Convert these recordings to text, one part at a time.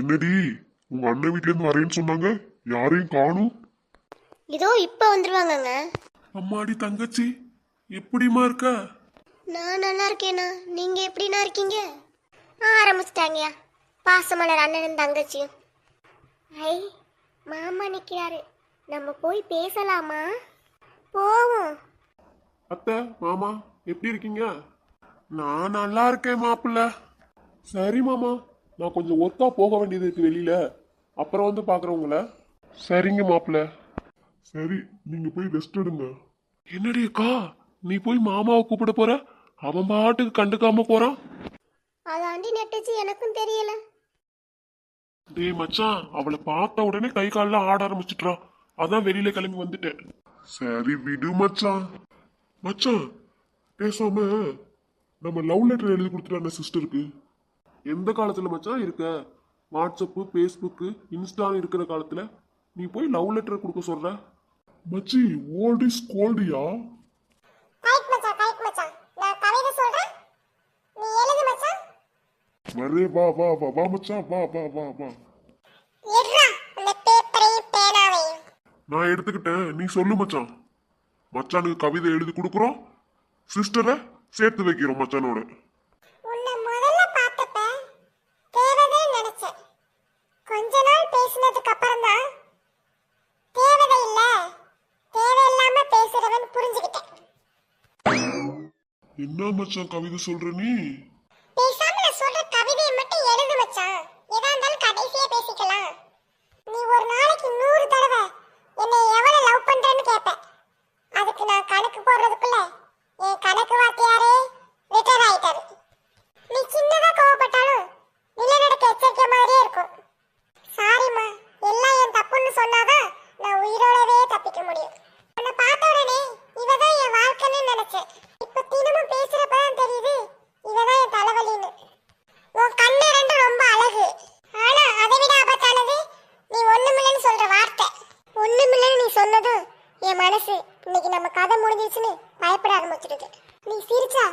என்னடி உங்க அண்ணன் வீட்ல இருந்து வரேன்னு சொன்னாங்க, யாரையும் காணும். இதோ இப்ப வந்துருவாங்கங்க. அம்மாடி தங்கச்சி, எப்படிமா இருக்க? நான் நல்லா இருக்கேனா, நீங்க எப்படிண்ணா இருக்கீங்க? ஆரம்பிச்சிட்டாங்கயா பாசமலர் அண்ணனும் தங்கச்சியும். ஐ, மாமா நிக்கிறாரு, நம்ம போய் பேசலாமா? போவோம். அத்தை, மாமா எப்படி இருக்கீங்க? நான் நல்லா இருக்கேன் மாப்பிள்ள. சரி மாமா, நான் கொஞ்சம் ஒர்க்கா போக வேண்டியது இருக்கு வெளியில, அப்புறம் வந்து பாக்குறேன் உங்களை. சரிங்க மாப்பிள்ள. சரி, நீங்க போய் ரெஸ்ட் எடுங்க. என்னடி அக்கா, நீ போய் மாமாவை கூப்பிட போற? அவன் பாட்டுக்கு கண்டுக்காம போறான். அதாண்டி நெட்டுச்சு, எனக்கும் தெரியல. டேய் மச்சான், அவளை பார்த்த உடனே கை கால்லாம் ஆட ஆரம்பிச்சுட்டான். அதான் வெளியில கிளம்பி வந்துட்டேன். சரி விடு மச்சான். மச்சான், பேசாம நம்ம லவ் லெட்டர் எழுதி கொடுத்துட்டான சிஸ்டருக்கு. எந்த காலத்துல மச்சான் இருக்க? வாட்ஸ்அப்பு, ஃபேஸ்புக்கு, இன்ஸ்டான்னு இருக்கிற காலத்துல நீ போய் லவ் லெட்டர் கொடுக்க சொல்ற? மச்சி, ஓல்ட் இஸ் கோல்டியா. கைட் மச்சான், கைட் மச்சான், நான் கவிதை சொல்றேன், நீ எழுது மச்சான். வரே, வா வா வா வா மச்சான், வா வா வா வா. எட்ரா அந்த பேப்பரையும் பேனாவையும். நான் எடுத்துக்கிட்டேன், நீ சொல்லு மச்சான். மச்சானுக்கு கவிதை எழுதி கொடுக்குறோம், சிஸ்டரை சேர்த்து வைக்கிறோம் மச்சானோட. உன்னை முதல்ல பார்த்தப்ப தேவதை நினைச்சேன். கொஞ்ச நாள் பேசினதுக்கு அப்புறம் தான் தேவதை இல்ல, தேவையில்லாம பேசுறவன் புரிஞ்சுக்கிட்டேன். என்ன மச்சான் கவிதை சொல்ற நீ? பேசாம நான் சொல்ற கவிதையை மட்டும் எழுது மச்சான், எதா இருந்தாலும் கடைசியா பேசிக்கலாம். நீ ஒரு நாளைக்கு 100 தடவை என்னை எவ்வளவு லவ் பண்றேன்னு கேட்ப. அதுக்கு நான் கணக்கு போடுறதுக்குள்ள என் கணக்கு வாத்தியாரே ரிட்டர் ஆயிட்டாரு. நீ சின்னதா கோவப்பட்டாலும் நிலநடுக்க எச்சரிக்கை மாதிரியே இருக்கும். சாரிம்மா, எல்லாம் என் தப்புன்னு சொன்னாதான் நான் உயிரோடவே தப்பிக்க முடியும். உன்னை பார்த்த உடனே இவதான் என் வாழ்க்கைன்னு நினைச்சேன். இப்ப தினமும் பேசுறப்பதான் தெரியுது இவதான் என் தலைவலின்னு. உன் கண்ணு ரெண்டு ரொம்ப அழகு, ஆனா அதை விட ஆபத்தானது நீ ஒண்ணுமில்லைன்னு சொல்ற வார்த்தை. ஒண்ணுமில்லைன்னு நீ சொன்னதும் என் மனசு இன்னைக்கு நம்ம கதை முடிஞ்சிச்சுன்னு பயப்பட ஆரம்பிச்சிடுது. நீ சிரிச்சா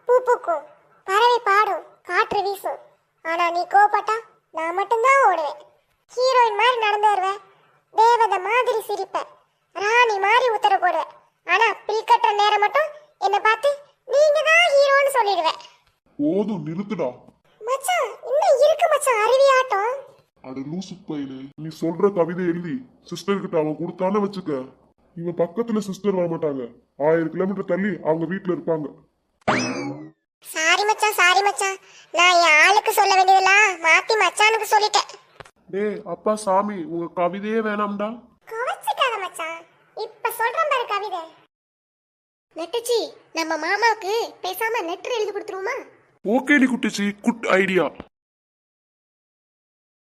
பூ பூக்கும், பறவை பாடும், காற்று வீசும். ஆனா நீ கோபப்பட்டா நான் மட்டும்தான் ஓடுவேன். ஹீரோயின் மாதிரி நடந்து வருவேன், தேவதை மாதிரி சிரிப்பேன், ராணி மாதிரி உத்தரவு போடுவேன். ஆனா பில் கட்டுற நேரம் மட்டும் என்னை பார்த்து நீங்க தான் ஹீரோன்னு சொல்லிடுவேன். போதும், நிறுத்துடா. மச்சான் இன்னும் இருக்கு மச்சான் அருவியாட்டம். அட லூசு பையனே, நீ சொல்ற கவிதை எழுதி சிஸ்டர் கிட்ட அவன் கொடுத்தான்னு வச்சுக்க, இவன் பக்கத்துல சிஸ்டர் வர மாட்டாங்க, 1000 கிலோமீட்டர் தள்ளி அவங்க வீட்டுல இருப்பாங்க. சாரி மச்சான், சாரி மச்சான், நான் என் ஆளுக்கு சொல்ல வேண்டியதெல்லாம் மாத்தி மச்சானுக்கு சொல்லிட்டேன். டேய் அப்பா சாமி, உங்க கவிதையே வேணாம்டா. கவச்சிக்காத மச்சான், இப்ப சொல்றேன் பாரு கவிதை. நெட்டுச்சி, நம்ம மாமாவுக்கு பேசாம லெட்டர் எழுதி கொடுத்துருவோமா? ஓகேடி குட்டிச்சி, குட் ஐடியா.